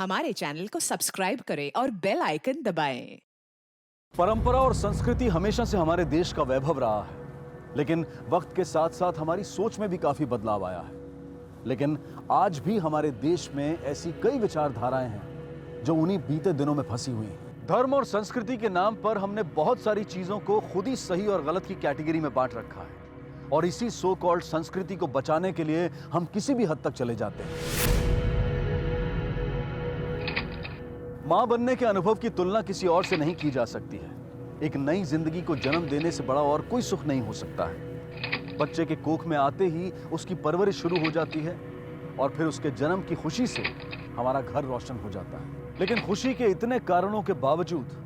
हमारे चैनल को सब्सक्राइब करें और बेल आइकन दबाएं। परंपरा और संस्कृति हमेशा से हमारे देश का वैभव रहा है, लेकिन वक्त के साथ साथ हमारी सोच में भी काफी बदलाव आया है। लेकिन आज भी हमारे देश में ऐसी कई विचारधाराएं हैं जो उन्हीं बीते दिनों में फंसी हुई हैं। धर्म और संस्कृति के नाम पर हमने बहुत सारी चीजों को खुद ही सही और गलत की कैटेगरी में बांट रखा है, और इसी सो कॉल्ड संस्कृति को बचाने के लिए हम किसी भी हद तक चले जाते हैं। मां बनने के अनुभव की तुलना किसी और से नहीं की जा सकती है। एक नई जिंदगी को जन्म देने से बड़ा और कोई सुख नहीं हो सकता है। बच्चे के कोख में आते ही उसकी परवरिश शुरू हो जाती है और फिर उसके जन्म की खुशी से हमारा घर रोशन हो जाता है। लेकिन खुशी के इतने कारणों के बावजूद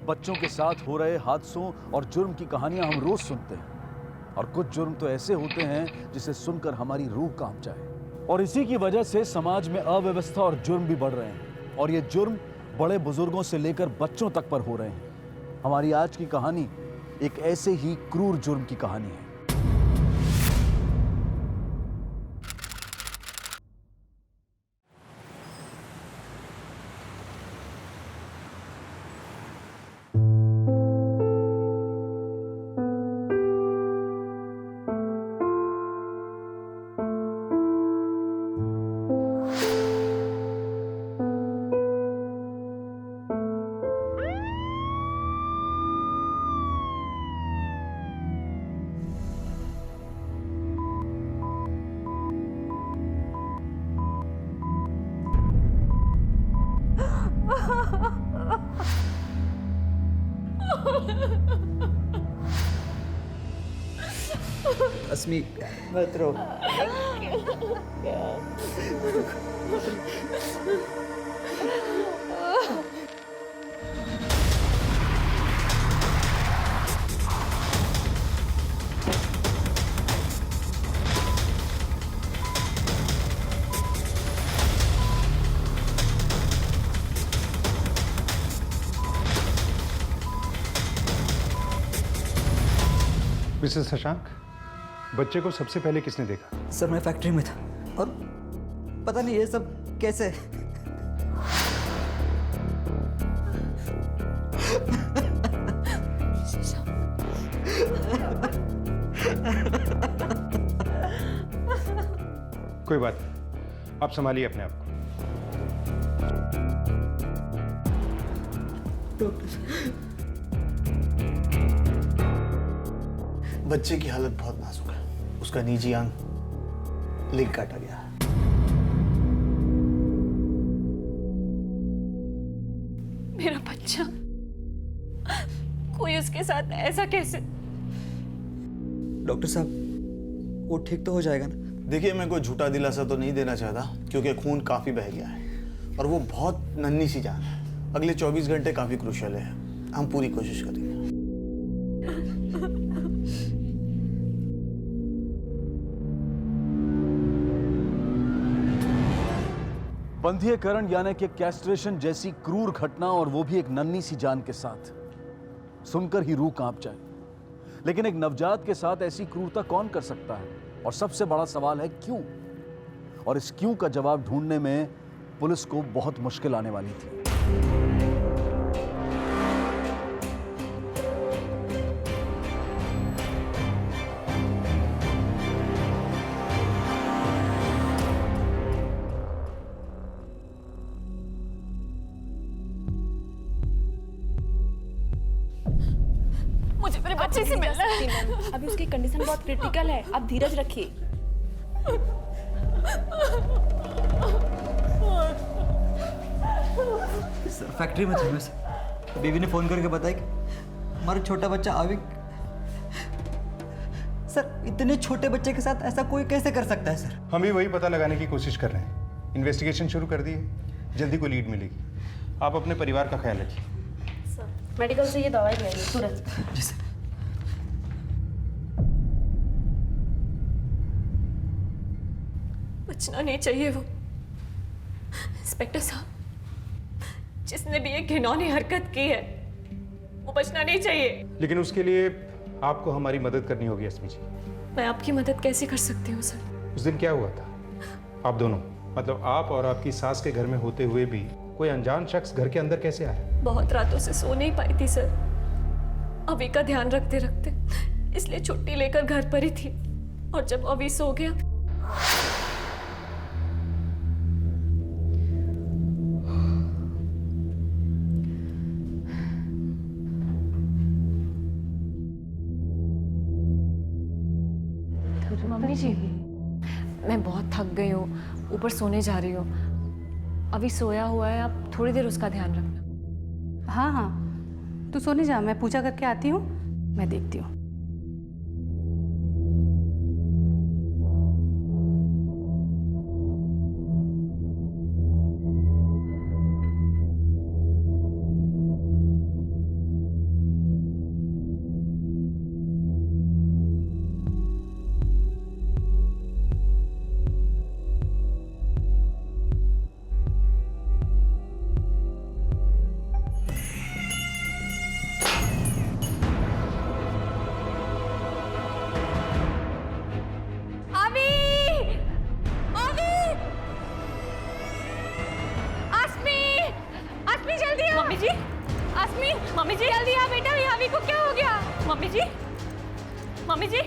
बच्चों के साथ हो रहे हादसों और जुर्म की कहानियां हम रोज सुनते हैं, और कुछ जुर्म तो ऐसे होते हैं जिसे सुनकर हमारी रूह कांप जाए। और इसी की वजह से समाज में अव्यवस्था और जुर्म भी बढ़ रहे हैं, और ये जुर्म बड़े बुजुर्गों से लेकर बच्चों तक पर हो रहे हैं। हमारी आज की कहानी एक ऐसे ही क्रूर जुर्म की कहानी है। अस्मी मत रो। मिसेस शशांक, बच्चे को सबसे पहले किसने देखा? सर मैं फैक्ट्री में था और पता नहीं ये सब कैसे। कोई बात नहीं, आप संभालिए अपने आप को। बच्चे की हालत बहुत नाजुक है। उसका निजी अंग लिंक काटा गया है। मेरा बच्चा, कोई उसके साथ ऐसा कैसे? डॉक्टर साहब वो ठीक तो हो जाएगा ना? देखिए, मैं कोई झूठा दिलासा तो नहीं देना चाहता, क्योंकि खून काफी बह गया है और वो बहुत नन्ही सी जान है। अगले 24 घंटे काफी क्रूशियल है। हम पूरी कोशिश करेंगे। बंधीकरण यानी कि कैस्ट्रेशन जैसी क्रूर घटना, और वो भी एक नन्ही सी जान के साथ, सुनकर ही रूह कांप जाए। लेकिन एक नवजात के साथ ऐसी क्रूरता कौन कर सकता है? और सबसे बड़ा सवाल है क्यों? और इस क्यों का जवाब ढूंढने में पुलिस को बहुत मुश्किल आने वाली थी। मुझे मेरे बच्चे से मिलना है। अभी उसकी कंडीशन बहुत क्रिटिकल है, आप धीरज रखिए। सर फैक्ट्री में थे मैं सर। बीवी ने फोन करके बताया कि हमारा छोटा बच्चा आविक। सर इतने छोटे बच्चे के साथ ऐसा कोई कैसे कर सकता है सर? हम भी वही पता लगाने की कोशिश कर रहे हैं। इन्वेस्टिगेशन शुरू कर दी है, जल्दी कोई लीड मिलेगी। आप अपने परिवार का ख्याल रखिए। मेडिकल से ये दवाई ले आइए तुरंत। जी सर। बचना नहीं चाहिए वो। इंस्पेक्टर साहब, जिसने भी ये घिनौनी हरकत की है वो बचना नहीं चाहिए। लेकिन उसके लिए आपको हमारी मदद करनी होगी अस्मी जी। मैं आपकी मदद कैसे कर सकती हूँ सर? उस दिन क्या हुआ था? आप दोनों, मतलब आप और आपकी सास के घर में होते हुए भी कोई अनजान शख्स घर के अंदर कैसे आया? बहुत रातों से सो नहीं पाई थी सर, अभी का ध्यान रखते रखते, इसलिए छुट्टी लेकर घर पर ही थी। और जब अभी सो गया, मम्मी जी मैं बहुत थक गई हूँ, ऊपर सोने जा रही हूँ। अभी सोया हुआ है, आप थोड़ी देर उसका ध्यान रखना। हाँ हाँ, तू सोने जा, मैं पूजा करके आती हूँ, मैं देखती हूँ। मम्मी जी जल्दी आ बेटा, यावी को क्या हो गया? मम्मी जी, मम्मी जी,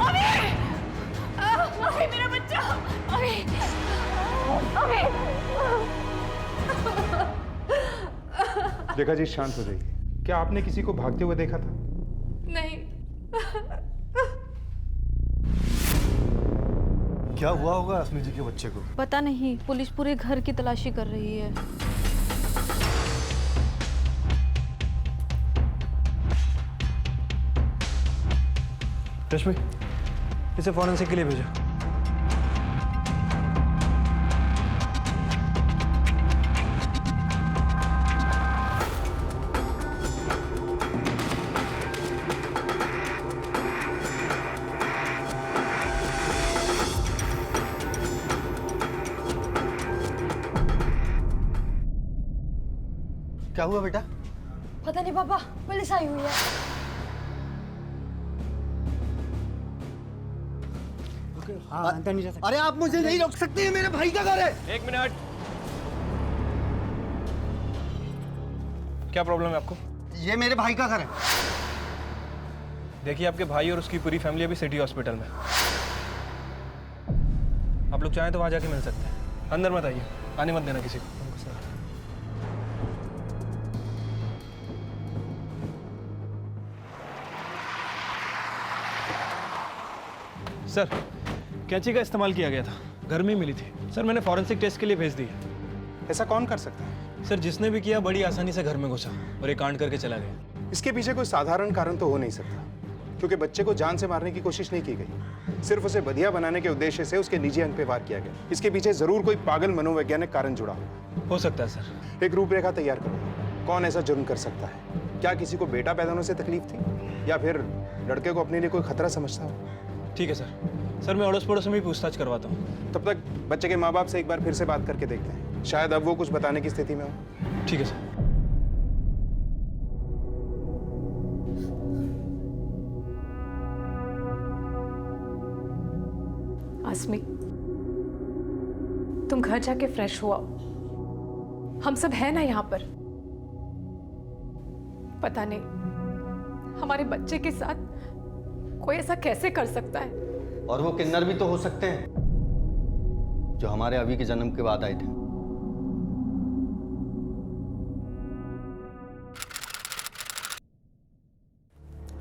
अभी अभी मेरा बच्चा, अभी अभी। देखा जी, शांत हो जाइए। क्या आपने किसी को भागते हुए देखा था? नहीं। क्या हुआ होगा अस्मी जी के बच्चे को? पता नहीं, पुलिस पूरे घर की तलाशी कर रही है। रश्मि, इसे फॉरेंसिक के लिए भेजो। क्या हुआ बेटा? पता नहीं पापा, पुलिस आई हुई है। अरे आप मुझे नहीं रोक सकते, मेरे भाई का घर है। एक मिनट, क्या प्रॉब्लम है आपको? ये मेरे भाई का घर है। देखिए, आपके भाई और उसकी पूरी फैमिली अभी सिटी हॉस्पिटल में। आप लोग चाहें तो वहां जाके मिल सकते हैं। अंदर मत आइए, आने मत देना किसी को। सर, कैंची का इस्तेमाल किया गया था, घर में ही मिली थी। सर, मैंने फॉरेंसिक टेस्ट के लिए भेज दी है। ऐसा कौन कर सकता है? सर, जिसने भी किया बड़ी आसानी से घर में घुसा और ये कांड करके चला गया। इसके पीछे कोई साधारण कारण तो हो नहीं सकता, क्योंकि बच्चे को जान से मारने की कोशिश नहीं की गई। सिर्फ उसे बधिया बनाने के उद्देश्य से उसके निजी अंग पे वार किया गया। इसके पीछे जरूर कोई पागल मनोवैज्ञानिक कारण जुड़ा हो सकता है सर। एक रूपरेखा तैयार करो, कौन ऐसा जुर्म कर सकता है? क्या किसी को बेटा पैदा होने से तकलीफ थी, या फिर लड़के को अपने लिए कोई खतरा समझता हो? ठीक है सर। सर, मैं अड़ोस पड़ोस में भी पूछताछ करवाता हूँ। तब तक बच्चे के माँ बाप से एक बार फिर से बात करके देखते हैं, शायद अब वो कुछ बताने की स्थिति में हो। ठीक है सर। आसमी, तुम घर जाके फ्रेश हुआ, हम सब हैं ना यहाँ पर। पता नहीं हमारे बच्चे के साथ कोई ऐसा कैसे कर सकता है। और वो किन्नर भी तो हो सकते हैं जो हमारे अभी के जन्म के बाद आए थे।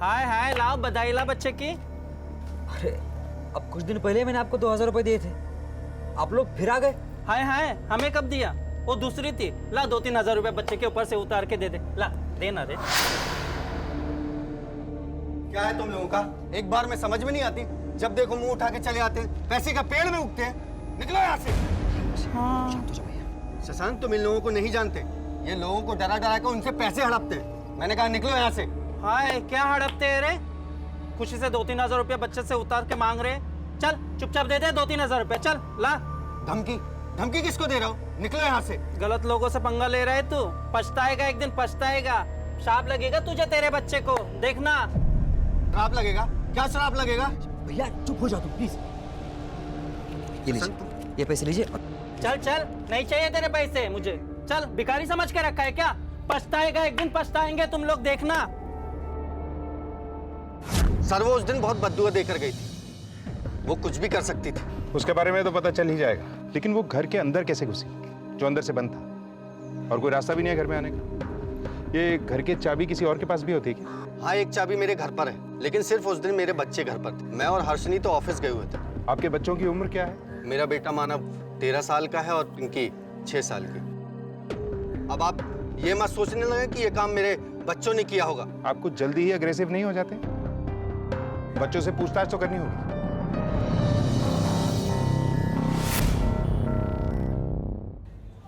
हाय हाय, लाओ बधाई ला बच्चे की। अरे, अब कुछ दिन पहले मैंने आपको 2000 रुपए दिए थे, आप लोग फिर आ गए। हाय हाय, हमें कब दिया? वो दूसरी थी। ला 2-3 हजार रुपए बच्चे के ऊपर से उतार के दे दे। ला, देना रे। क्या है तुम लोगों का? एक बार में समझ में नहीं आती, जब देखो मुंह उठा के चले आते हैं, पैसे का पेड़ में उगते हैं। निकलो यहाँ से। शशांक, तुम इन लोगों को नहीं जानते, ये लोगों को डरा डरा कर उनसे पैसे हड़पते हैं। मैंने कहा निकलो यहाँ से। हाय, क्या हड़पते हैं रे? खुशी से 2-3 हजार रुपया बच्चे से उतार के मांग रहे। चल चुपचाप दे दे 2-3 हजार रुपया। चल ला। धमकी? धमकी किसको दे रहा हो? निकलो यहाँ से। गलत लोगों से पंगा ले रहा है तू, पछताएगा, एक दिन पछताएगा। श्राप लगेगा तुझे, तेरे बच्चे को, देखना। श्राप लगेगा? क्या श्राप लगेगा? भैया चुप हो जाओ तुम प्लीज। ये पैसे लीजिए। चल चल, नहीं चाहिए तेरे पैसे मुझे। चल, भिखारी समझ के रखा है क्या? पछताएगा, एक दिन पछताएंगे तुम लोग, देखना। सर वो उस दिन बहुत बददुआ देकर गई थी, वो कुछ भी कर सकती थी। उसके बारे में तो पता चल ही जाएगा, लेकिन वो घर के अंदर कैसे घुसी जो अंदर से बंद था, और कोई रास्ता भी नहीं है घर में आने का। ये घर की चाबी किसी और के पास भी होती है क्या? हाँ, एक चाबी मेरे घर पर है, लेकिन सिर्फ उस दिन मेरे बच्चे घर पर थे। मैं और हर्षनी तो ऑफिस गए हुए थे। आपके बच्चों की उम्र क्या है? मेरा बेटा मानव 13 साल का है और पिंकी 6 साल की। अब आप ये मत सोचने लगे कि ये काम मेरे बच्चों ने किया होगा। आप कुछ जल्दी ही अग्रेसिव नहीं हो जाते? बच्चों से पूछताछ तो करनी होगी।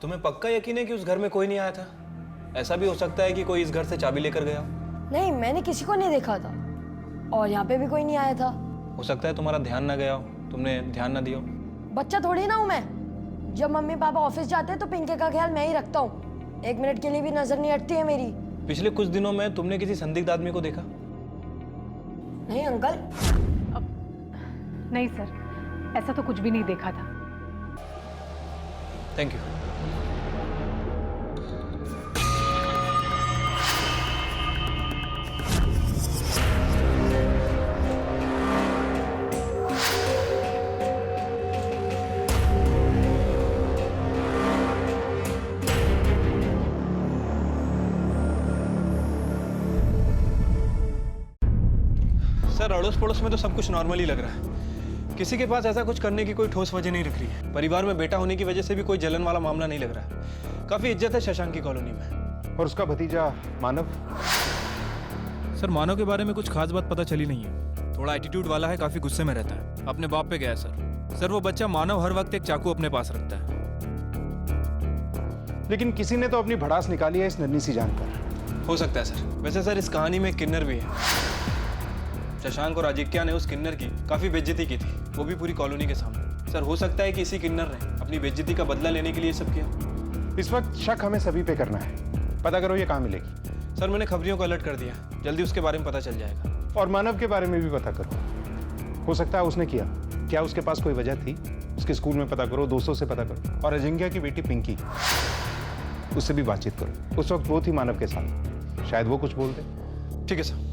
तुम्हें पक्का यकीन है कि उस घर में कोई नहीं आया था? ऐसा भी हो सकता है कि कोई इस घर से चाबी लेकर गया हो। नहीं, मैंने किसी को नहीं देखा था और यहाँ पे भी कोई नहीं आया था। हो सकता है तुम्हारा ध्यान ना गया हो, तुमने ध्यान ना दिया हो। बच्चा थोड़ी ना हूँ मैं। जब मम्मी पापा ऑफिस जाते हैं तो पिंके का ख्याल मैं ही रखता हूँ। 1 मिनट के लिए भी नजर नहीं हटती है मेरी। पिछले कुछ दिनों में तुमने किसी संदिग्ध आदमी को देखा? नहीं अंकल। नहीं सर, ऐसा तो कुछ भी नहीं देखा था। Thank you. सर, अड़ोस पड़ोस में तो सब कुछ नॉर्मल ही लग रहा है। किसी के पास ऐसा कुछ करने की कोई ठोस वजह नहीं लग रही है। परिवार में बेटा होने की वजह से भी कोई जलन वाला मामला नहीं लग रहा है। काफी इज्जत है शशांक की कॉलोनी में। और उसका भतीजा मानव? सर, मानव के बारे में कुछ खास बात पता चली नहीं है। थोड़ा एटीट्यूड वाला है, काफी गुस्से में रहता है, अपने बाप पे गया है सर। सर, वो बच्चा मानव हर वक्त एक चाकू अपने पास रखता है। लेकिन किसी ने तो अपनी भड़ास निकाली है इस नन्ही सी जान पर। हो सकता है सर। वैसे सर, इस कहानी में एक किन्नर भी है। शशांक और अजिक्या ने उस किन्नर की काफी बेइज्जती की थी, वो भी पूरी कॉलोनी के सामने। सर, हो सकता है कि इसी किन्नर ने अपनी बेइज्जती का बदला लेने के लिए सब किया। इस वक्त शक हमें सभी पे करना है। पता करो ये कहाँ मिलेगी। सर, मैंने खबरियों को अलर्ट कर दिया, जल्दी उसके बारे में पता चल जाएगा। और मानव के बारे में भी पता करो, हो सकता है उसने किया। क्या उसके पास कोई वजह थी? उसके स्कूल में पता करो, दोस्तों से पता करो, और अजिंक्या की बेटी पिंकी, उससे भी बातचीत करो। उस वक्त वो थी मानव के साथ, शायद वो कुछ बोल दे। ठीक है सर।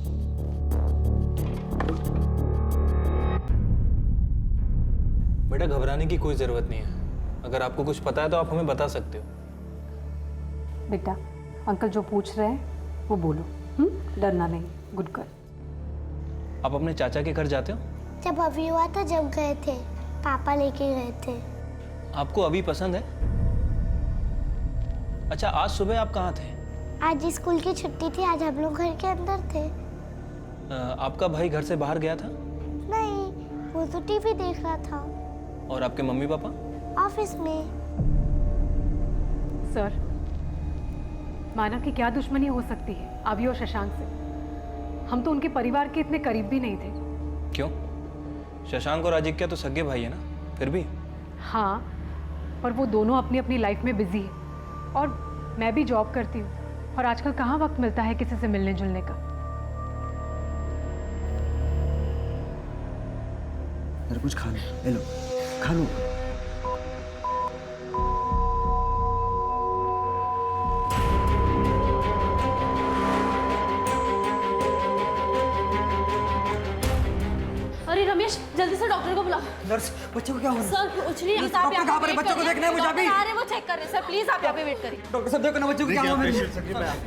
बेटा, घबराने की कोई जरूरत नहीं है। अगर आपको कुछ पता है तो आप हमें बता सकते हो। बेटा, अंकल जो पूछ रहे हैं वो बोलो। डरना नहीं, गुड गर्ल। आप अपने चाचा के घर जाते हो? जब अभी हुआ था, जब गए थे, पापा लेके गए थे। आपको अभी पसंद है? अच्छा, आज सुबह आप कहाँ थे? आज स्कूल की छुट्टी थी, आज हम लोग घर के अंदर थे। आपका भाई घर से बाहर गया था? नहीं, वो तो टीवी देख रहा था। और आपके मम्मी पापा? ऑफिस में। सर, मानव की क्या दुश्मनी हो सकती है अभी और शशांक से? हम तो उनके परिवार के इतने करीब भी नहीं थे। क्यों? शशांक और अजिक्या तो सगे भाई है ना, फिर भी। हाँ, पर वो दोनों अपनी अपनी लाइफ में बिजी है और मैं भी जॉब करती हूँ, और आजकल कहाँ वक्त मिलता है किसी से मिलने जुलने का। मेरा कुछ खा लो, ले लो, खा लो। अरे रमेश, जल्दी से डॉक्टर को बुलाओ। नर्स, बच्चे को क्या हो रहा है? सर कुछ नहीं, डॉक्टर कहाँ पर है? बच्चों को देखना है मुझे अभी। अरे वो चेक कर रहे हैं सर, प्लीज आप यहाँ पे वेट करिए। डॉक्टर साहब देखो ना, बच्चों को क्या हुआ?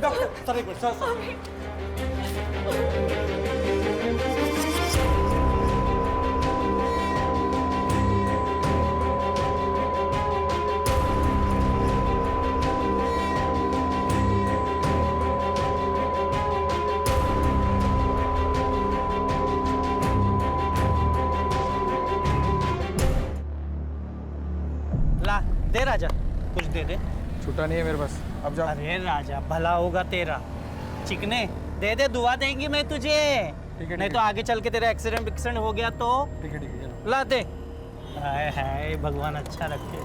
डॉक्टर, सर एक मिनट, सर। ला दे राजा, कुछ दे दे। छुट्टा नहीं है मेरे पास, अब जाओ। अरे राजा, भला होगा तेरा। चिकने दे दे, दुआ देंगी मैं तुझे। नहीं तो आगे चल के तेरा एक्सीडेंट हो गया तो। ठीक है चलो। ला दे। हाय हाय, भगवान अच्छा रखे।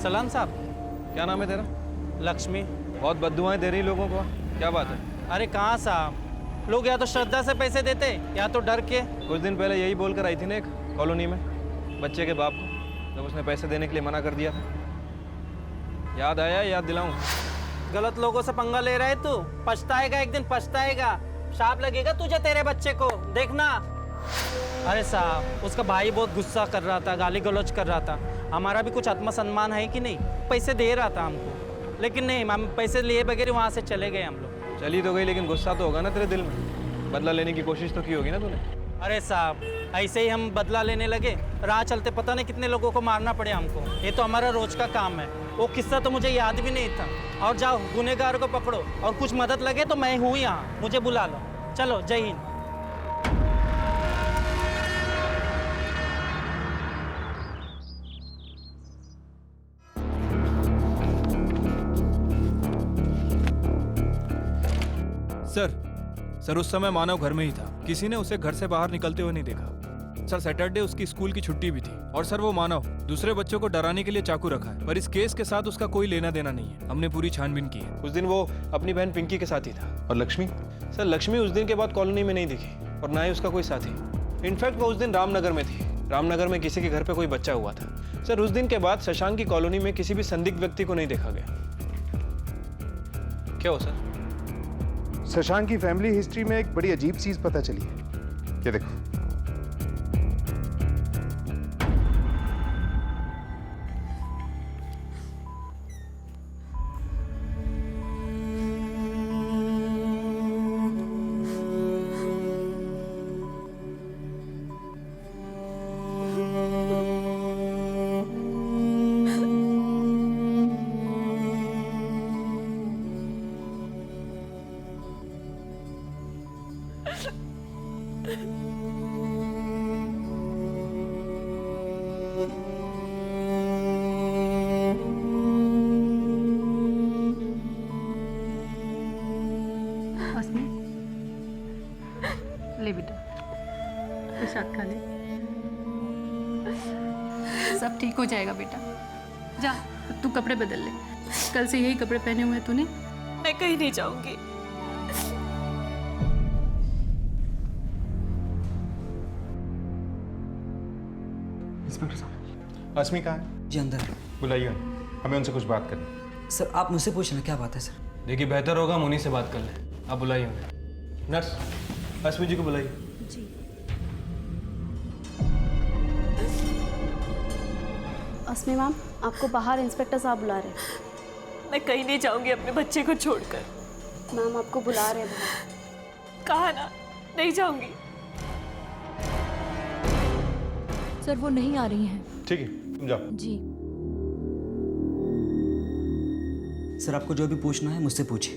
सलाम साहब। क्या नाम है तेरा? लक्ष्मी। बहुत बद्दुआएं दे रही लोगों को, क्या बात है? अरे कहाँ साहब, लोग या तो श्रद्धा से पैसे देते या तो डर के। कुछ दिन पहले यही बोलकर आई थी ना एक कॉलोनी में बच्चे के बाप को, जब उसने पैसे देने के लिए मना कर दिया था। याद आया? याद दिलाऊं? गलत लोगों से पंगा ले रहे तू, पछताएगा, एक दिन पछताएगा। शाप लगेगा तुझे तेरे बच्चे को, देखना। अरे साहब, उसका भाई बहुत गुस्सा कर रहा था, गाली गलौज कर रहा था। हमारा भी कुछ आत्मसम्मान है कि नहीं? पैसे दे रहा था हमको, लेकिन नहीं, हम पैसे लिए बगैर वहाँ से चले गए हम लोग। चली तो गई, लेकिन गुस्सा तो होगा ना तेरे दिल में। बदला लेने की कोशिश तो की होगी ना तूने? अरे साहब, ऐसे ही हम बदला लेने लगे, राह चलते पता नहीं कितने लोगों को मारना पड़े हमको। ये तो हमारा रोज का काम है। वो किस्सा तो मुझे याद भी नहीं था। और जाओ, गुनहगार को पकड़ो, और कुछ मदद लगे तो मैं हूँ यहाँ, मुझे बुला लो। चलो, जय हिंद। सर उस समय मानव घर में ही था, किसी ने उसे घर से बाहर निकलते हुए नहीं देखा। सर सैटरडे उसकी स्कूल की छुट्टी भी थी, और सर वो मानव दूसरे बच्चों को डराने के लिए चाकू रखा है, पर इस केस के साथ उसका कोई लेना देना नहीं है। हमने पूरी छानबीन की है। उस दिन वो अपनी बहन पिंकी के साथ ही था। और लक्ष्मी? सर लक्ष्मी उस दिन के बाद कॉलोनी में नहीं दिखी, और ना ही उसका कोई साथी। इनफैक्ट वो उस दिन रामनगर में थी। रामनगर में किसी के घर पे कोई बच्चा हुआ था। सर उस दिन के बाद शशांक की कॉलोनी में किसी भी संदिग्ध व्यक्ति को नहीं देखा गया। क्या हो सर? शशांक की फैमिली हिस्ट्री में एक बड़ी अजीब चीज पता चली है। ये देखो, ले बेटा, प्रसाद खा ले। सब ठीक हो जाएगा बेटा। जा, तू कपड़े बदल ले। कल से यही कपड़े पहने हुए हैं तूने। मैं कहीं नहीं जाऊंगी। इंस्पेक्टर साहब। अस्मी कहाँ है? जी अंदर। बुलाइए, हमें उनसे कुछ बात करनी। सर आप मुझसे पूछ लें, क्या बात है सर? देखिए, बेहतर होगा हम उन्हीं से बात कर लें। आप बुलाइए उन्हें। नर्स, अस्मी जी को बुलाइए। जी। अस्मी मैम, आपको बाहर इंस्पेक्टर साहब बुला रहे हैं। मैं कहीं नहीं जाऊंगी अपने बच्चे को छोड़कर। मैम आपको बुला रहे हैं बाहर। कहा ना, नहीं जाऊंगी। सर वो नहीं आ रही हैं। ठीक है, तुम जाओ। जी। सर आपको जो भी पूछना है मुझसे पूछिए।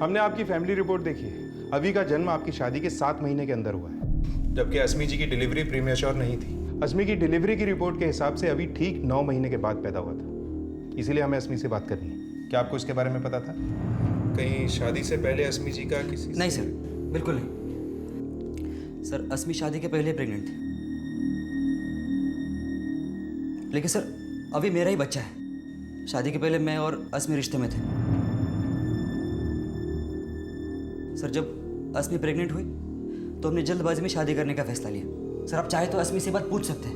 हमने आपकी फैमिली रिपोर्ट देखी है। अभी का जन्म आपकी शादी के 7 महीने के अंदर हुआ है, जबकि अस्मी जी की डिलीवरी प्रीमेच्योर नहीं थी। अस्मी की डिलीवरी की रिपोर्ट के हिसाब से अभी ठीक 9 महीने के बाद पैदा हुआ था। इसीलिए हमें अस्मी से बात करनी है। क्या आपको इसके बारे में पता था? कहीं शादी से पहले अस्मी जी का किसी नहीं सर, बिल्कुल नहीं। सर अस्मी शादी के पहले प्रेग्नेंट थी, लेकिन सर अभी मेरा ही बच्चा है। शादी के पहले मैं और अस्मी रिश्ते में थे। सर जब अस्मी प्रेग्नेंट हुई तो हमने जल्दबाजी में शादी करने का फैसला लिया। सर आप चाहे तो अस्मी से बात पूछ सकते हैं।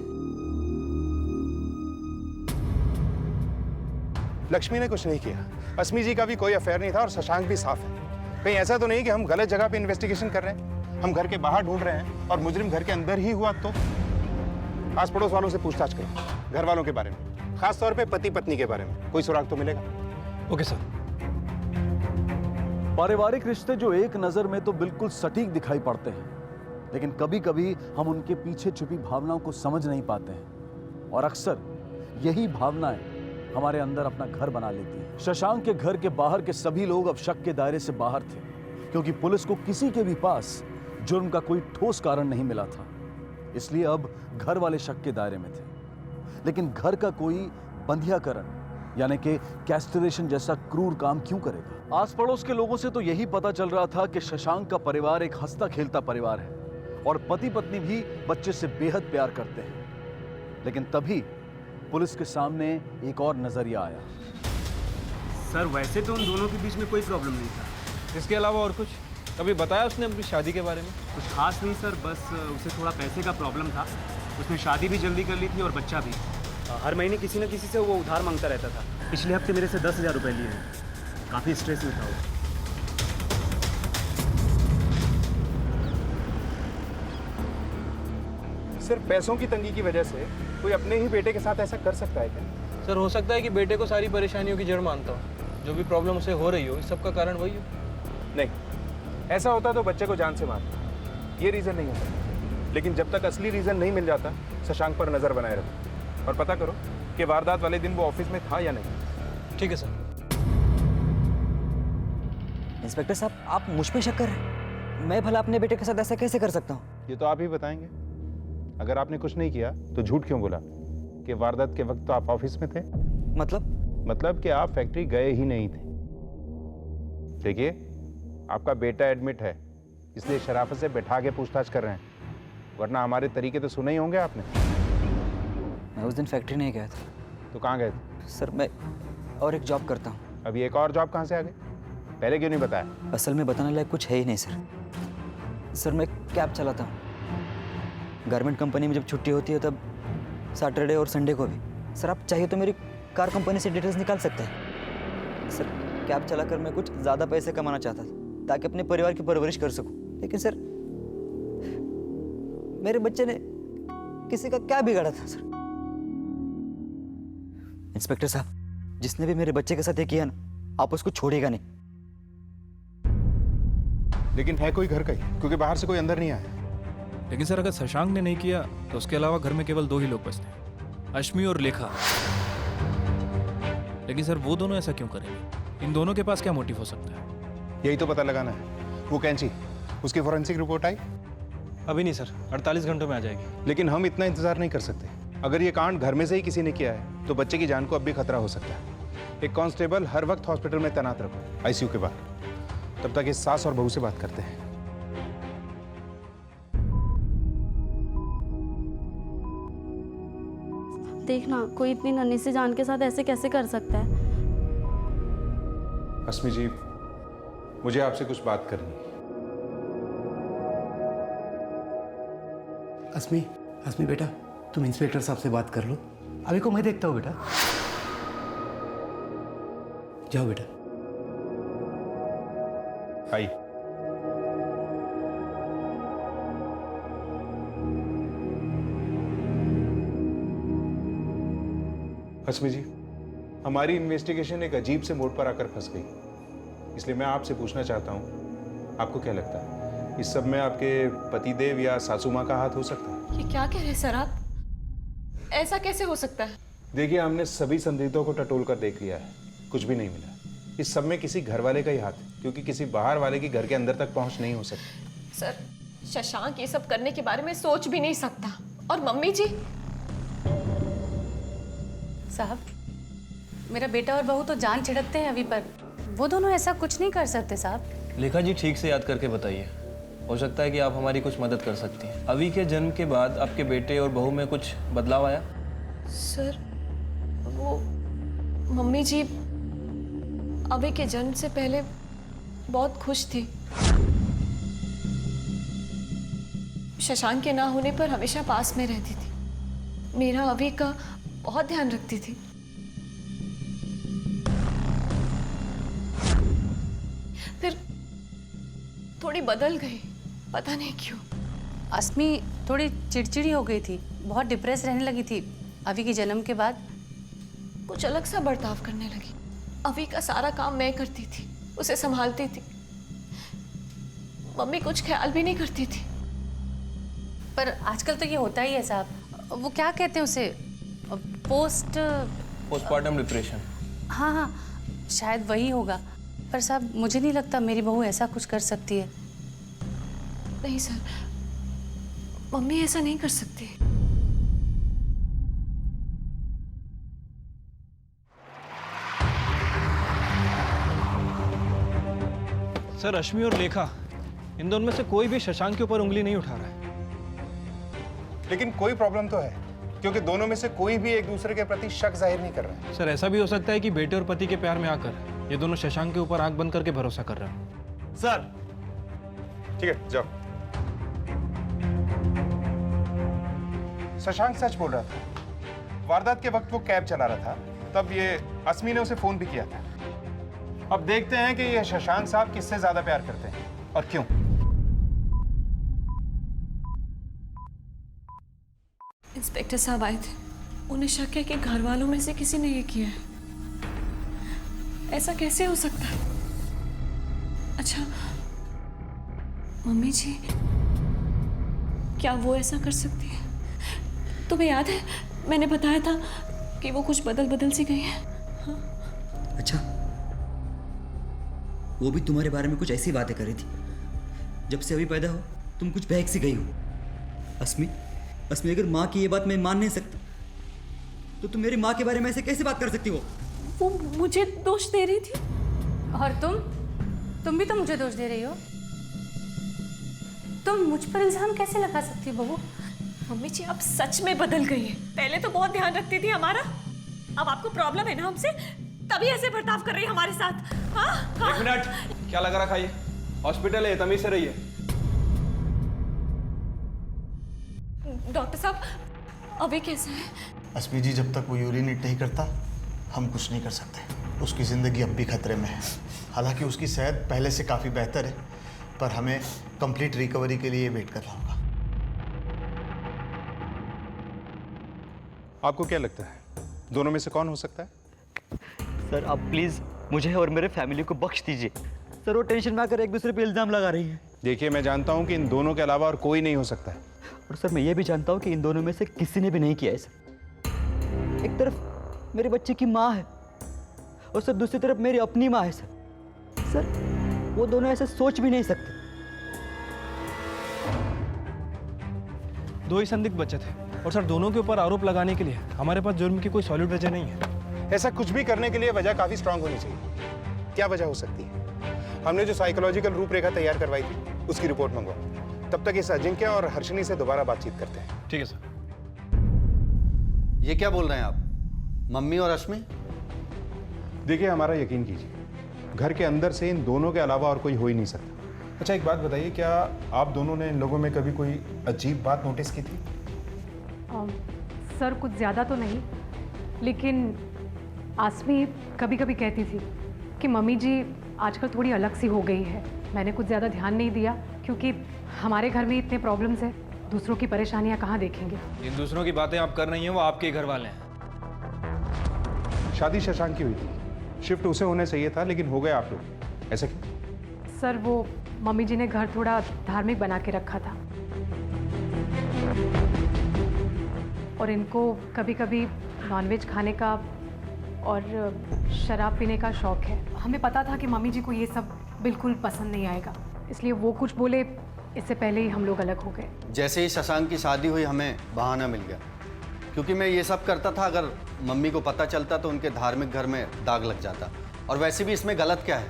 लक्ष्मी ने कुछ नहीं किया। अस्मी जी का भी कोई अफेयर नहीं था, और शशांक भी साफ है। कहीं ऐसा तो नहीं कि हम गलत जगह पे इन्वेस्टिगेशन कर रहे हैं? हम घर के बाहर ढूंढ रहे हैं और मुजरिम घर के अंदर ही हुआ तो? आस पड़ोस वालों से पूछताछ करो, घर वालों के बारे में, खास तौर पे पति पत्नी के बारे में। कोई सुराग तो मिलेगा। Okay sir. पारिवारिक रिश्ते जो एक नजर में तो बिल्कुल सटीक दिखाई पड़ते हैं, लेकिन कभी कभी हम उनके पीछे छुपी भावनाओं को समझ नहीं पाते हैं, और अक्सर यही भावनाएं हमारे अंदर अपना घर बना लेती हैं। शशांक के घर के बाहर के सभी लोग अब शक के दायरे से बाहर थे, क्योंकि पुलिस को किसी के भी पास जुर्म का कोई ठोस कारण नहीं मिला था। इसलिए अब घर वाले शक के दायरे में थे। लेकिन घर का कोई बंधियाकरण यानी कि कैस्ट्रेशन जैसा क्रूर काम क्यों करेगा? आस पड़ोस के लोगों से तो यही पता चल रहा था कि शशांक का परिवार एक हंसता खेलता परिवार है, और पति पत्नी भी बच्चे से बेहद प्यार करते हैं। लेकिन तभी पुलिस के सामने एक और नजरिया आया। सर वैसे तो उन दोनों के बीच में कोई प्रॉब्लम नहीं था। इसके अलावा और कुछ? कभी बताया उसने अपनी शादी के बारे में? कुछ खास नहीं सर, बस उसे थोड़ा पैसे का प्रॉब्लम था। उसने शादी भी जल्दी कर ली थी और बच्चा भी। हर महीने किसी न किसी से वो उधार मांगता रहता था। पिछले हफ्ते मेरे से 10,000 रुपये लिए हैं। काफ़ी स्ट्रेस में था वो। सिर्फ पैसों की तंगी की वजह से कोई अपने ही बेटे के साथ ऐसा कर सकता है क्या? सर हो सकता है कि बेटे को सारी परेशानियों की जड़ मानता हो। जो भी प्रॉब्लम उसे हो रही हो, इस सब का कारण वही हो। नहीं, ऐसा होता तो बच्चे को जान से मारता। ये रीज़न नहीं हो सकता। लेकिन जब तक असली रीज़न नहीं मिल जाता, शशांक पर नज़र बनाए रखो और पता करो कि वारदात वाले दिन वो ऑफिस में था या नहीं। ठीक है सर। इंस्पेक्टर साहब, आप मुझ पे शक कर रहे हैं? मैं भला अपने बेटे के साथ ऐसा कैसे कर सकता हूँ? ये तो आप ही बताएंगे। अगर आपने कुछ नहीं किया तो झूठ क्यों बोला कि वारदात के वक्त तो आप ऑफिस में थे? मतलब कि आप फैक्ट्री गए ही नहीं थे। देखिए, आपका बेटा एडमिट है, इसलिए शराफत से बैठा के पूछताछ कर रहे हैं, वरना हमारे तरीके तो सुने ही होंगे आपने। मैं उस दिन फैक्ट्री नहीं गया था। तो कहाँ गए थे? सर मैं और एक जॉब करता हूँ। अभी एक और जॉब कहाँ से आ गई? पहले क्यों नहीं बताया? असल में बताने लायक कुछ है ही नहीं सर मैं कैब चलाता हूँ। गारमेंट कंपनी में जब छुट्टी होती है तब सैटरडे और संडे को भी। सर आप चाहिए तो मेरी कार कंपनी से डिटेल्स निकाल सकते हैं। सर कैब चलाकर मैं कुछ ज़्यादा पैसे कमाना चाहता था ताकि अपने परिवार की परवरिश कर सकूं। लेकिन सर मेरे बच्चे ने किसी का क्या बिगाड़ा था सर? इंस्पेक्टर साहब, जिसने भी मेरे बच्चे के साथ ये किया ना, आप उसको छोड़ेगा नहीं। लेकिन है कोई घर का ही, क्योंकि बाहर से कोई अंदर नहीं आया। लेकिन सर अगर शशांक ने नहीं किया तो उसके अलावा घर में केवल 2 ही लोग बचते हैं, अश्मी और लेखा। लेकिन सर वो दोनों ऐसा क्यों करेंगे? इन दोनों के पास क्या मोटिव हो सकता है? यही तो पता लगाना है। वो कैंची, उसकी फॉरेंसिक रिपोर्ट आई? अभी नहीं सर, 48 घंटों में आ जाएगी। लेकिन हम इतना इंतजार नहीं कर सकते। अगर ये कांड घर में से ही किसी ने किया है तो बच्चे की जान को अब भी खतरा हो सकता है। एक कांस्टेबल हर वक्त हॉस्पिटल में तैनात रखो, आईसीयू के बाहर। तब तक इस सास और बहू से बात करते हैं। देखना, कोई इतनी नन्ही सी जान के साथ ऐसे कैसे कर सकता है? अस्मी जी, मुझे आपसे कुछ बात करनी है। अस्मी बेटा, तुम इंस्पेक्टर साहब से बात कर लो। अभी को मैं देखता हूँ बेटा। जाओ बेटा। आई। अस्मी जी, हमारी इन्वेस्टिगेशन एक अजीब से मोड़ पर आकर फंस गई। इसलिए मैं आपसे पूछना चाहता हूँ, आपको क्या लगता है इस सब में आपके पतिदेव या सासू माँ का हाथ हो सकता है? ये क्या कह रहे हैं सर आप? ऐसा कैसे हो सकता है? देखिए, हमने सभी संदिग्धों को टटोल कर देख लिया है, कुछ भी नहीं मिला। इस सब में किसी घर वाले का ही हाथ है, क्योंकि किसी बाहर वाले की घर के अंदर तक पहुंच नहीं हो सकती। सर, शशांक ये सब करने के बारे में सोच भी नहीं सकता। और मम्मी जी? साहब, मेरा बेटा और बहू तो जान छिड़कते हैं अभी पर। वो दोनों ऐसा कुछ नहीं कर सकते साहब। लेखा जी, ठीक से याद करके बताइए। हो सकता है कि आप हमारी कुछ मदद कर सकती हैं। अभी के जन्म के बाद आपके बेटे और बहू में कुछ बदलाव आया? सर, वो मम्मी जी अभी के जन्म से पहले बहुत खुश थी। शशांक के ना होने पर हमेशा पास में रहती थी। मेरा अभी का बहुत ध्यान रखती थी। फिर थोड़ी बदल गई, पता नहीं क्यों। अस्मी थोड़ी चिड़चिड़ी हो गई थी, बहुत डिप्रेस रहने लगी थी अभी के जन्म के बाद। कुछ अलग सा बर्ताव करने लगी। अभी का सारा काम मैं करती थी, उसे संभालती थी। मम्मी कुछ ख्याल भी नहीं करती थी। पर आजकल तो ये होता ही है साहब। वो क्या कहते हैं उसे, पोस्टमार्टम डिप्रेशन। हाँ, शायद वही होगा। पर साहब, मुझे नहीं लगता मेरी बहू ऐसा कुछ कर सकती है। नहीं सर, मम्मी ऐसा नहीं कर सकती। सर, अश्मी और लेखा, इन दोनों में से कोई भी शशांक के ऊपर उंगली नहीं उठा रहा है। लेकिन कोई प्रॉब्लम तो है, क्योंकि दोनों में से कोई भी एक दूसरे के प्रति शक जाहिर नहीं कर रहा है। सर, ऐसा भी हो सकता है कि बेटे और पति के प्यार में आकर ये दोनों शशांक के ऊपर आंख बंद करके भरोसा कर रहे हैं। सर, ठीक है, जाओ। शशांक सच बोल रहा था। वारदात के वक्त वो कैब चला रहा था, तब ये अस्मी ने उसे फोन भी किया था। अब देखते हैं कि ये शशांक साहब किससे ज्यादा प्यार करते हैं और क्यों। इंस्पेक्टर साहब आए थे, उन्हें शक है कि घर वालों में से किसी ने ये किया है। ऐसा कैसे हो सकता है? अच्छा, मम्मी जी, क्या वो ऐसा कर सकती है? तुम्हें याद है मैंने बताया था कि वो कुछ बदल सी गई है। हाँ? अच्छा, वो भी तुम्हारे बारे में कुछ ऐसी बातें कर रही थी। जब से अभी पैदा हो तुम कुछ बहक सी गई हो। अस्मी, अगर माँ की ये बात मैं मान नहीं सकता तो तुम मेरी माँ के बारे में ऐसे कैसे बात कर सकती हो? वो मुझे दोष दे रही थी। और तुम भी तो मुझे दोष दे रही हो। तुम मुझ पर इल्जाम कैसे लगा सकती हो बहू? मम्मी जी, आप सच में बदल गई है। पहले तो बहुत ध्यान रखती थी हमारा, अब आपको प्रॉब्लम है ना हमसे, तभी ऐसे बर्ताव कर रही है हमारे साथ। हाँ? एक मिनट, क्या लगा रखा ये? हॉस्पिटल है, तमीज से रहिए। डॉक्टर साहब, अभी कैसे है? अस्मी जी, जब तक वो यूरिनेट नहीं करता हम कुछ नहीं कर सकते। उसकी ज़िंदगी अब भी खतरे में है। हालांकि उसकी सेहत पहले से काफ़ी बेहतर है, पर हमें कंप्लीट रिकवरी के लिए वेट करना होगा। आपको क्या लगता है दोनों में से कौन हो सकता है? सर आप प्लीज़ मुझे और मेरे फैमिली को बख्श दीजिए। सर वो टेंशन में आकर एक दूसरे पे इल्ज़ाम लगा रही है। देखिए, मैं जानता हूं कि इन दोनों के अलावा और कोई नहीं हो सकता है। और सर मैं ये भी जानता हूँ कि इन दोनों में से किसी ने भी नहीं किया है सर। एक तरफ मेरे बच्चे की माँ है और सर दूसरी तरफ मेरी अपनी माँ है सर वो दोनों ऐसे सोच भी नहीं सकते। दो ही संदिग्ध बचे थे और सर दोनों के ऊपर आरोप लगाने के लिए हमारे पास जुर्म की कोई सॉलिड वजह नहीं है। ऐसा कुछ भी करने के लिए वजह काफी स्ट्रांग होनी चाहिए। क्या वजह हो सकती है? हमने जो साइकोलॉजिकल रूपरेखा तैयार करवाई थी उसकी रिपोर्ट मंगवाओ। तब तक इस अजिंक्य और हर्षिनी से दोबारा बातचीत करते हैं। ठीक है सर। ये क्या बोल रहे हैं आप? मम्मी और अस्मी? देखिए, हमारा यकीन कीजिए, घर के अंदर से इन दोनों के अलावा और कोई हो ही नहीं सकता। अच्छा, एक बात बताइए, क्या आप दोनों ने इन लोगों में कभी कोई अजीब बात नोटिस की थी? सर कुछ ज़्यादा तो नहीं, लेकिन आसमी कभी कभी कहती थी कि मम्मी जी आजकल थोड़ी अलग सी हो गई है। मैंने कुछ ज़्यादा ध्यान नहीं दिया क्योंकि हमारे घर में इतने प्रॉब्लम्स हैं, दूसरों की परेशानियां कहाँ देखेंगे। इन दूसरों की बातें आप कर रही हैं वो आपके घर वाले हैं। शादी शशांक की हुई थी, शिफ्ट उसे होना चाहिए था, लेकिन हो गए आप लोग। ऐसा क्यों? सर वो मम्मी जी ने घर थोड़ा धार्मिक बना के रखा था और इनको कभी कभी नॉनवेज खाने का और शराब पीने का शौक है। हमें पता था कि मम्मी जी को ये सब बिल्कुल पसंद नहीं आएगा, इसलिए वो कुछ बोले इससे पहले ही हम लोग अलग हो गए। जैसे ही शशांक की शादी हुई हमें बहाना मिल गया, क्योंकि मैं ये सब करता था। अगर मम्मी को पता चलता तो उनके धार्मिक घर में दाग लग जाता। और वैसे भी इसमें गलत क्या है?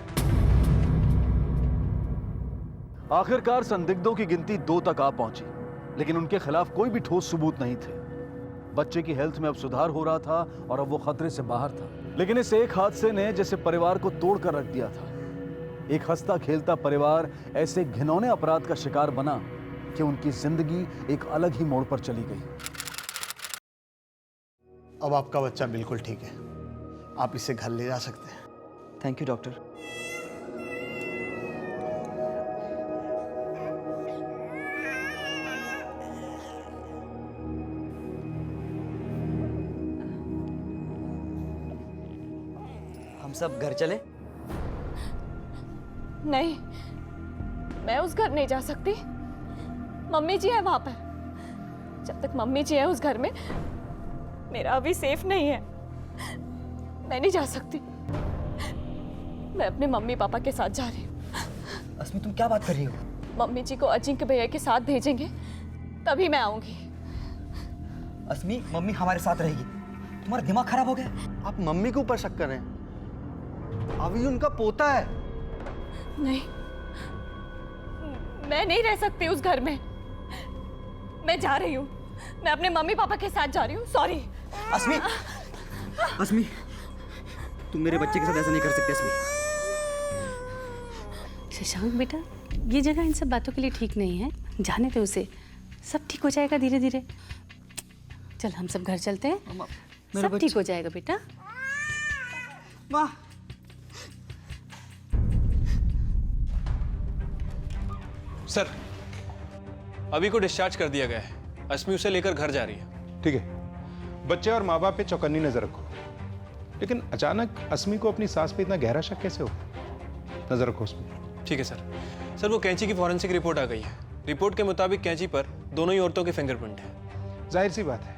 आखिरकार संदिग्धों की गिनती 2 तक आ पहुंची, लेकिन उनके खिलाफ कोई भी ठोस सबूत नहीं थे। बच्चे की हेल्थ में अब सुधार हो रहा था और अब वो खतरे से बाहर था। लेकिन इस एक हादसे ने जैसे परिवार को तोड़कर रख दिया था। एक हंसता खेलता परिवार ऐसे घिनौने अपराध का शिकार बना कि उनकी जिंदगी एक अलग ही मोड़ पर चली गई। अब आपका बच्चा बिल्कुल ठीक है, आप इसे घर ले जा सकते हैं। Thank you doctor. हम सब घर चले? नहीं, मैं उस घर नहीं जा सकती। मम्मी जी है वहां पर। जब तक मम्मी जी है उस घर में, मेरा अभी सेफ नहीं है। मैं नहीं जा सकती। मैं अपने मम्मी पापा के साथ जा रही हूँ। अस्मी तुम क्या बात कर रही हो? मम्मी जी को अजिंक्य भैया के साथ भेजेंगे तभी मैं आऊंगी। अस्मी मम्मी हमारे साथ रहेगी। तुम्हारा दिमाग खराब हो गया? आप मम्मी के ऊपर शक कर रहे हैं? अभी उनका पोता है। नहीं, मैं नहीं रह सकती उस घर में। मैं जा रही हूँ। मैं अपने मम्मी पापा के साथ जा रही हूँ। सॉरी। अस्मी, अस्मी तुम मेरे बच्चे के साथ ऐसा नहीं कर सकते। अस्मी शशांक बेटा, ये जगह इन सब बातों के लिए ठीक नहीं है, जाने दे उसे, सब ठीक हो जाएगा धीरे धीरे। चल हम सब घर चलते हैं, सब ठीक हो जाएगा बेटा। माँ, सर अभी को डिस्चार्ज कर दिया गया है, अस्मी उसे लेकर घर जा रही है। ठीक है, बच्चे और माँ बाप पे चौकन्नी नजर रखो। लेकिन अचानक अस्मी को अपनी सास पे इतना गहरा शक कैसे हो? नजर रखो उस पर। ठीक है सर। सर वो कैंची की फॉरेंसिक रिपोर्ट आ गई है। रिपोर्ट के मुताबिक कैंची पर दोनों ही औरतों के फिंगरप्रिंट है। जाहिर सी बात है,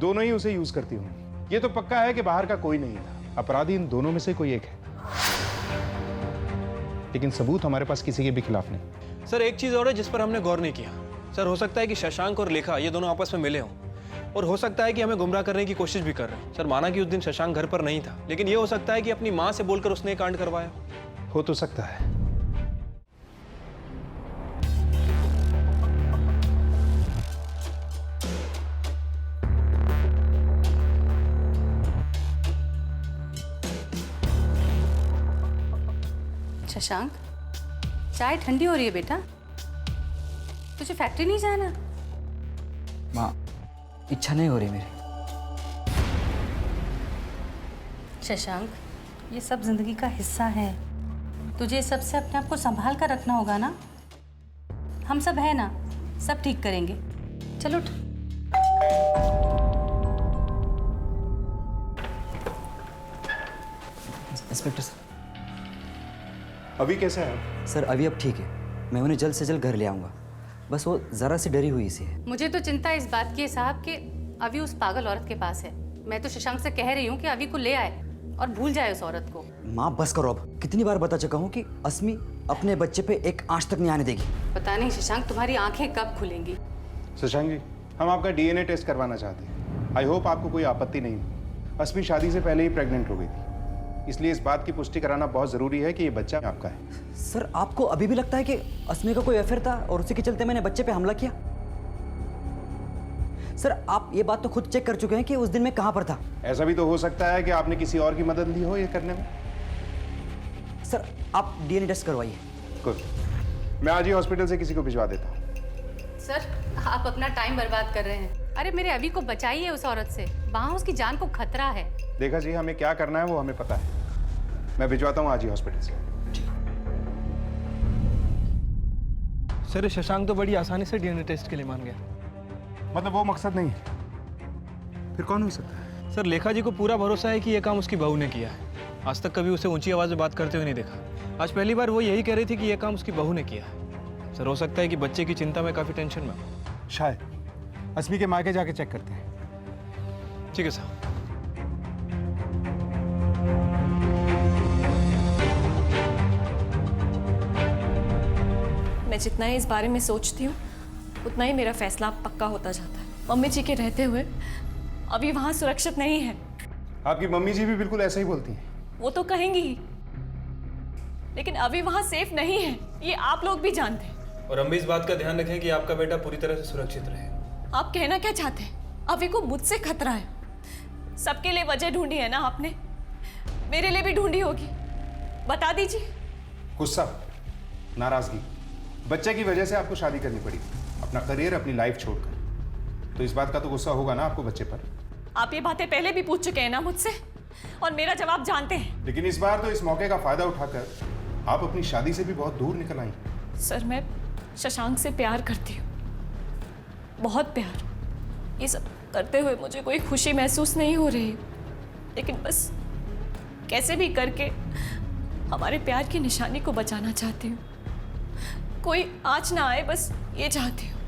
दोनों ही उसे यूज करती होंगी। ये तो पक्का है कि बाहर का कोई नहीं था, अपराधी इन दोनों में से कोई एक है। लेकिन सबूत हमारे पास किसी के भी खिलाफ नहीं। सर एक चीज और है जिस पर हमने गौर नहीं किया। सर हो सकता है कि शशांक और लेखा ये दोनों आपस में मिले हों, और हो सकता है कि हमें गुमराह करने की कोशिश भी कर रहे हैं। सर माना कि उस दिन शशांक घर पर नहीं था, लेकिन ये हो सकता है कि अपनी माँ से बोलकर उसने कांड करवाया हो। तो सकता है। शशांक, चाय ठंडी हो रही है बेटा, तुझे फैक्ट्री नहीं जाना? माँ, इच्छा नहीं हो रही मेरी। शशांक, ये सब जिंदगी का हिस्सा है, तुझे सबसे अपने आप को संभाल कर रखना होगा ना। हम सब है ना, सब ठीक करेंगे। चलो उठ। Inspector sir. अभी कैसा है? सर अभी अब ठीक है, मैं उन्हें जल्द से जल्द घर ले आऊँगा। बस वो ज़रा सी डरी हुई सी है। मुझे तो चिंता इस बात की है साहब कि अभी उस पागल औरत के पास है। मैं तो शशांक से कह रही हूँ कि अभी को ले आए और भूल जाए उस औरत को। माँ बस करो अब, कितनी बार बता चुका हूँ कि अस्मी अपने बच्चे पे एक आंच तक नहीं आने देगी। पता नहीं शशांक तुम्हारी आंखें कब खुलेंगी। शशांक जी, हम आपका डीएनए टेस्ट करवाना चाहते हैं। आई होप आपको कोई आपत्ति नहीं हो। अस्मी शादी से पहले ही प्रेग्नेंट हो गई थी, इसलिए इस बात की पुष्टि कराना बहुत जरूरी है कि ये बच्चा आपका है। सर आपको अभी भी लगता है कि अस्मी का कोई अफेयर था और उसी के चलते मैंने बच्चे पे हमला किया? सर आप ये बात तो खुद चेक कर चुके हैं कि उस दिन मैं कहां पर था। ऐसा भी तो हो सकता है कि आपने किसी और की मदद ली हो ये करने में। सर आप डीएनए टेस्ट करवाइए। गुड, मैं आज ही हॉस्पिटल से किसी को भिजवा देता हूँ। सर आप अपना टाइम बर्बाद कर रहे हैं। अरे मेरे अभी को बचाइए उस औरत से, वहां उसकी जान को खतरा है। देखा जी, हमें क्या करना है वो हमें पता है। मैं भिजवाता हूँ आज ही हॉस्पिटल से। सर शशांक तो बड़ी आसानी से डीएनए टेस्ट के लिए मान गया। मतलब वो मकसद नहीं है, फिर कौन हो सकता है? सर लेखा जी को पूरा भरोसा है कि यह काम उसकी बहू ने किया है। आज तक कभी उसे ऊंची आवाज में बात करते हुए नहीं देखा। आज पहली बार वो यही कह रही थी कि यह काम उसकी बहू ने किया है। सर हो सकता है कि बच्चे की चिंता में काफी टेंशन में हो। शायद। अस्मी के मायके जाके चेक करते हैं। ठीक है सर। मैं जितना ही इस बारे में सोचती हूँ उतना ही मेरा फैसला पक्का होता जाता है। मम्मी जी के रहते हुए अभी वहाँ सुरक्षित नहीं है। आपकी मम्मी जी भी बिल्कुल ऐसा ही बोलती हैं। वो तो कहेंगी ही, लेकिन अभी वहाँ सेफ नहीं है, ये आप लोग भी जानते हैं। और हम भी इस बात का ध्यान रखें कि आपका बेटा पूरी तरह से सुरक्षित रहे। आप कहना क्या चाहते हैं? अभी को मुझसे खतरा है। सबके लिए वजह ढूंढी है ना आपने, मेरे लिए भी ढूंढी होगी, बता दीजिए। गुस्सा, नाराजगी, बच्चे की वजह से आपको शादी करनी पड़ी, अपना करियर, अपनी लाइफ छोड़कर। तो इस बात का तो गुस्सा होगा ना आपको बच्चे पर। आप ये बातें पहले भी पूछ चुके हैं ना मुझसे, और मेरा जवाब जानते हैं। लेकिन इस बार तो इस मौके का फायदा उठाकर आप अपनी शादी से भी बहुत दूर निकल आई। सर मैं शशांक से प्यार करती हूँ, बहुत प्यार। ये सब करते हुए मुझे कोई खुशी महसूस नहीं हो रही, लेकिन बस कैसे भी करके हमारे प्यार की निशानी को बचाना चाहती हूँ। कोई आँच ना आए, बस ये चाहती हूँ।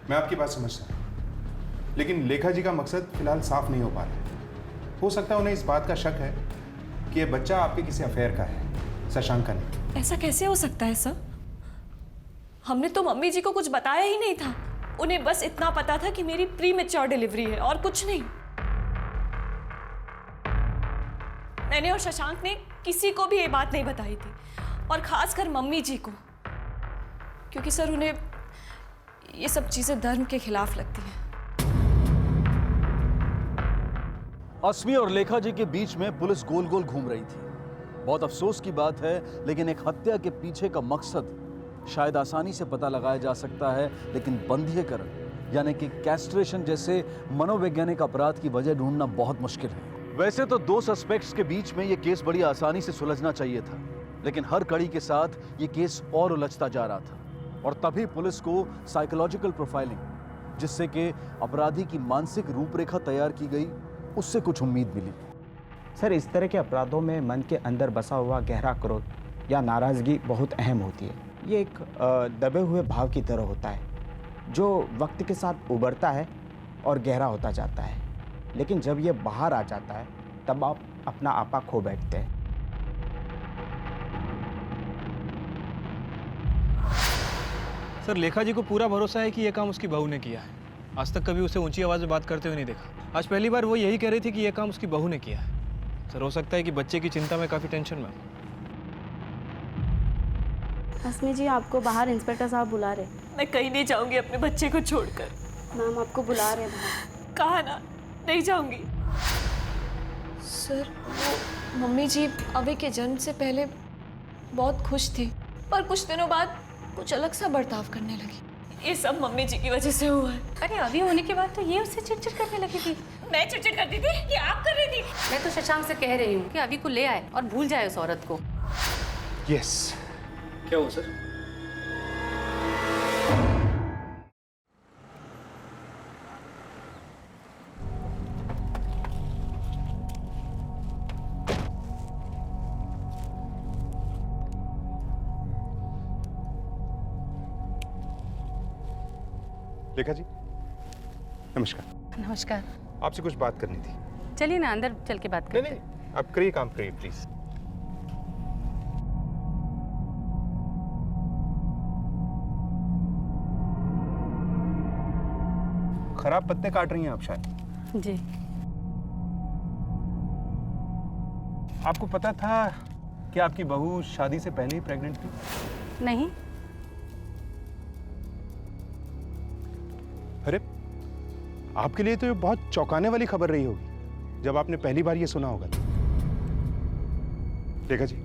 मैं आपकी बात समझता हूँ, लेकिन लेखा जी का मकसद फिलहाल साफ नहीं हो पा रहा है। हो सकता है उन्हें इस बात का शक है कि ये बच्चा आपके किसी अफेयर का है, शशांक का नहीं। ऐसा कैसे हो सकता है सर? हमने तो मम्मी जी को कुछ बताया ही नहीं था। उन्हें बस इतना पता था कि मेरी प्रीमेच्योर डिलीवरी है और कुछ नहीं। मैंने और शशांक ने किसी को भी ये बात नहीं बताई थी, और खासकर मम्मी जी को, क्योंकि सर उन्हें ये सब चीजें धर्म के खिलाफ लगती हैं। अस्मी और लेखा जी के बीच में पुलिस गोल गोल घूम रही थी। बहुत अफसोस की बात है, लेकिन एक हत्या के पीछे का मकसद शायद आसानी से पता लगाया जा सकता है, लेकिन बंधीकरण यानी कि कैस्ट्रेशन जैसे मनोवैज्ञानिक अपराध की वजह ढूंढना बहुत मुश्किल है। वैसे तो दो सस्पेक्ट्स के बीच में यह केस बड़ी आसानी से सुलझना चाहिए था, लेकिन हर कड़ी के साथ ये केस और उलझता जा रहा था। और तभी पुलिस को साइकोलॉजिकल प्रोफाइलिंग, जिससे कि अपराधी की मानसिक रूपरेखा तैयार की गई, उससे कुछ उम्मीद मिली। सर, इस तरह के अपराधों में मन के अंदर बसा हुआ गहरा क्रोध या नाराज़गी बहुत अहम होती है। ये एक दबे हुए भाव की तरह होता है जो वक्त के साथ उभरता है और गहरा होता जाता है, लेकिन जब ये बाहर आ जाता है तब आप अपना आपा खो बैठते हैं। सर, लेखा जी को पूरा भरोसा है कि ये काम उसकी बहू ने किया है। आज तक कभी उसे ऊंची आवाज़ में बात करते हुए नहीं देखा। आज पहली बार वो यही कह रही थी कि ये काम उसकी बहू ने किया है। सर, हो सकता है कि बच्चे की चिंता में काफ़ी टेंशन में हो। अस्मी जी, आपको बाहर इंस्पेक्टर साहब बुला रहे। मैं कहीं नहीं जाऊंगी अपने बच्चे को छोड़कर। मैम, आपको बुला रहे हैं। कहा ना, नहीं जाऊंगी। सर, वो मम्मी जी अभी के जन्म से पहले बहुत खुश थी, पर कुछ दिनों बाद कुछ अलग सा बर्ताव करने लगी। ये सब मम्मी जी की वजह से हुआ है। अरे अभी होने के बाद तो ये उससे चिड़चिड़ करने लगी थी। मैं चिड़चिड़ करती थी कि आप कर रही थी? मैं तो शशांक से कह रही हूँ कि अभी को ले आए और भूल जाए उस औरत को। यस। क्या हुआ सर? लेखा जी, नमस्कार। नमस्कार। आपसे कुछ बात करनी थी। चलिए ना, अंदर चल के बात करते हैं। नहीं, आप करिए, काम करिए प्लीज। खराब पत्ते काट रही हैं आप शायद। जी। आपको पता था कि आपकी बहू शादी से पहले ही प्रेग्नेंट थी? नहीं। अरे, आपके लिए तो ये बहुत चौंकाने वाली खबर रही होगी जब आपने पहली बार ये सुना होगा। देखा जी,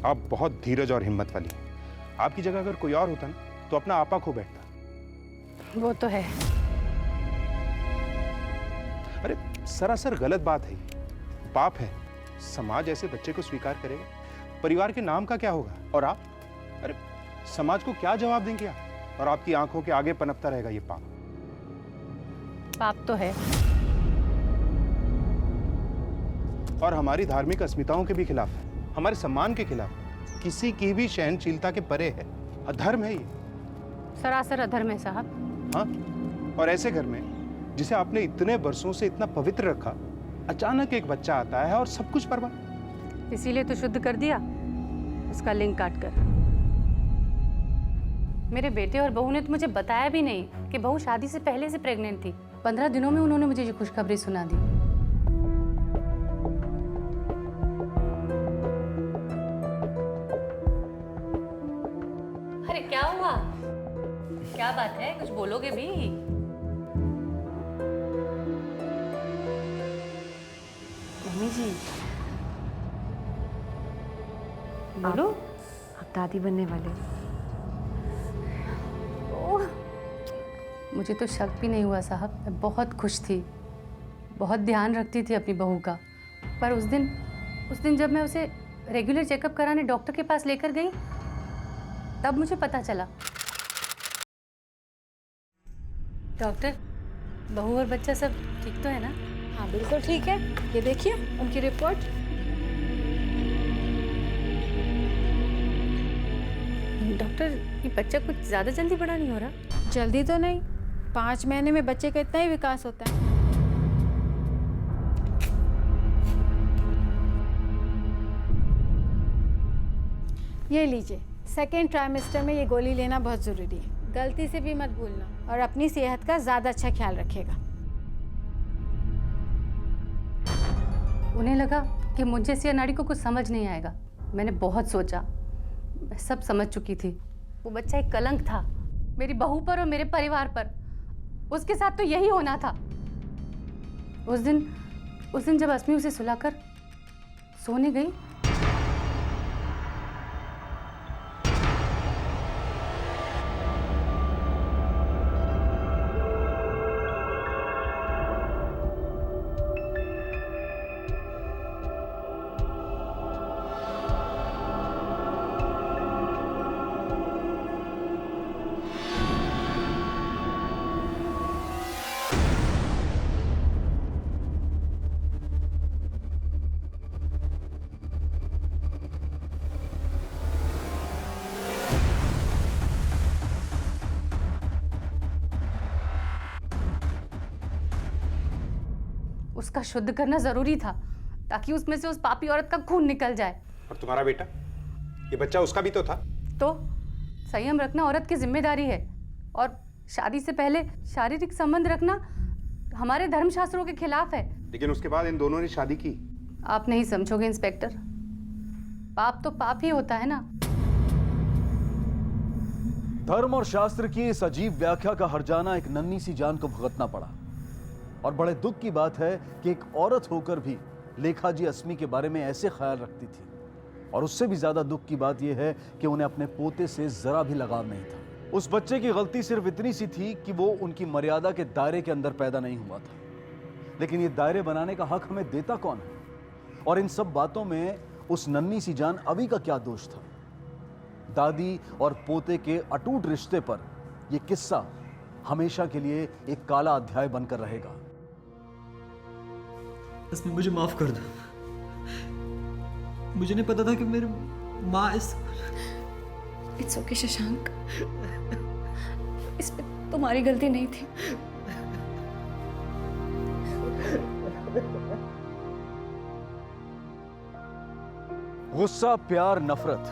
आप बहुत धीरज और हिम्मत वाली हैं। आपकी जगह अगर कोई और होता ना तो अपना आपा खो बैठता। वो तो है। अरे, सरासर गलत बात है, पाप है। समाज ऐसे बच्चे को स्वीकार करेगा? परिवार के नाम का क्या होगा? और आप, अरे समाज को क्या जवाब देंगे आप? और आपकी आंखों के आगे पनपता रहेगा ये पाप। पाप तो है, और हमारी धार्मिक अस्मिताओं के भी खिलाफ है, हमारे सम्मान के खिलाफ है, किसी की भी सहनशीलता के परे है। अधर्म है ये, सरासर अधर्म है साहब। हाँ, और ऐसे घर में जिसे आपने इतने वर्षों से इतना पवित्र रखा, अचानक एक बच्चा आता है और सब कुछ बर्बाद। इसीलिए तो शुद्ध कर दिया उसका लिंग काट कर। मेरे बेटे और बहू ने तो मुझे बताया भी नहीं कि बहू शादी से पहले से प्रेग्नेंट थी। 15 दिनों में उन्होंने मुझे ये खुशखबरी सुना दी। अरे क्या हुआ? क्या बात है? कुछ बोलोगे भी? मम्मी जी बोलो। आप दादी बनने वाले। ओह, मुझे तो शक भी नहीं हुआ साहब। मैं बहुत खुश थी, बहुत ध्यान रखती थी अपनी बहू का। पर उस दिन जब मैं उसे रेगुलर चेकअप कराने डॉक्टर के पास लेकर गई, तब मुझे पता चला। डॉक्टर, बहू और बच्चा सब ठीक तो है ना? हाँ बिल्कुल ठीक है। ये देखिए उनकी रिपोर्ट। डॉक्टर, ये बच्चा कुछ ज़्यादा जल्दी बड़ा नहीं हो रहा? जल्दी तो नहीं, 5 महीने में बच्चे का इतना ही विकास होता है। ये लीजिए, सेकेंड ट्राइमेस्टर में ये गोली लेना बहुत ज़रूरी है। गलती से भी मत भूलना और अपनी सेहत का ज़्यादा अच्छा ख्याल रखिएगा। उन्हें लगा कि मुझे सी नाड़ी को कुछ समझ नहीं आएगा। मैंने बहुत सोचा, मैं सब समझ चुकी थी। वो बच्चा एक कलंक था मेरी बहू पर और मेरे परिवार पर। उसके साथ तो यही होना था। उस दिन जब अस्मी उसे सुलाकर सोने गई, उसका शुद्ध करना ज़रूरी था ताकि उसमें से उस पापी औरत का खून निकल जाए। और तुम्हारा बेटा, ये बच्चा उसका भी तो था। तो संयम रखना औरत की जिम्मेदारी है और शादी से पहले शारीरिक संबंध रखना हमारे धर्मशास्त्रों के खिलाफ है। लेकिन उसके बाद इन दोनों ने शादी की। आप नहीं समझोगे इंस्पेक्टर, पाप तो पाप ही होता है ना। धर्म और शास्त्र की इस अजीब व्याख्या का हर्जाना एक नन्ही सी जान को भुगतना पड़ा। और बड़े दुख की बात है कि एक औरत होकर भी लेखा जी अस्मी के बारे में ऐसे ख्याल रखती थी। और उससे भी ज्यादा दुख की बात यह है कि उन्हें अपने पोते से जरा भी लगाव नहीं था। उस बच्चे की गलती सिर्फ इतनी सी थी कि वो उनकी मर्यादा के दायरे के अंदर पैदा नहीं हुआ था। लेकिन ये दायरे बनाने का हक हमें देता कौन है? और इन सब बातों में उस नन्ही सी जान अभी का क्या दोष था? दादी और पोते के अटूट रिश्ते पर यह किस्सा हमेशा के लिए एक काला अध्याय बनकर रहेगा। इसमें मुझे माफ कर दो। मुझे नहीं पता था कि मेरी माँ इस इट्स ओके शशांक, इसमें तुम्हारी गलती नहीं थी। गुस्सा, प्यार, नफरत,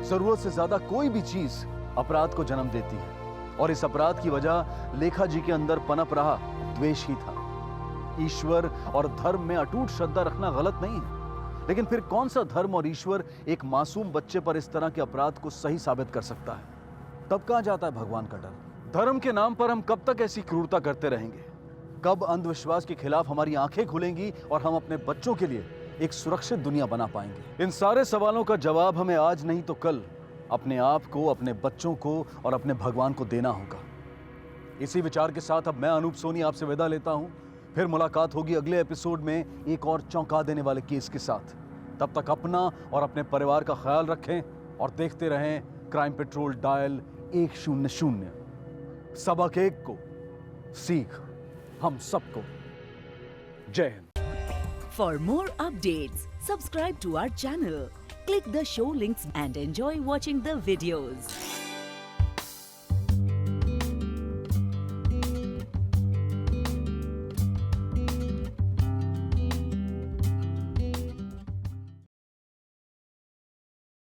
जरूरत से ज्यादा कोई भी चीज अपराध को जन्म देती है। और इस अपराध की वजह लेखा जी के अंदर पनप रहा द्वेष ही था। ईश्वर और धर्म में अटूट श्रद्धा रखना गलत नहीं है, लेकिन फिर कौन सा धर्म और ईश्वर एक मासूम बच्चे पर इस तरह के अपराध को सही साबित कर सकता है? तब कहां जाता है भगवान का डर? धर्म के नाम पर हम कब तक ऐसी क्रूरता करते रहेंगे? कब अंधविश्वास के खिलाफ हमारी आंखें खुलेंगी और हम अपने बच्चों के लिए एक सुरक्षित दुनिया बना पाएंगे? इन सारे सवालों का जवाब हमें आज नहीं तो कल अपने आप को, अपने बच्चों को और अपने भगवान को देना होगा। इसी विचार के साथ अब मैं अनूप सोनी आपसे विदा लेता हूं। फिर मुलाकात होगी अगले एपिसोड में एक और चौंका देने वाले केस के साथ। तब तक अपना और अपने परिवार का ख्याल रखें और देखते रहें क्राइम पेट्रोल डायल 100। सबक एक को, सीख हम सबको। जय Hind. For more updates, subscribe to our channel, click the show links and enjoy watching the videos.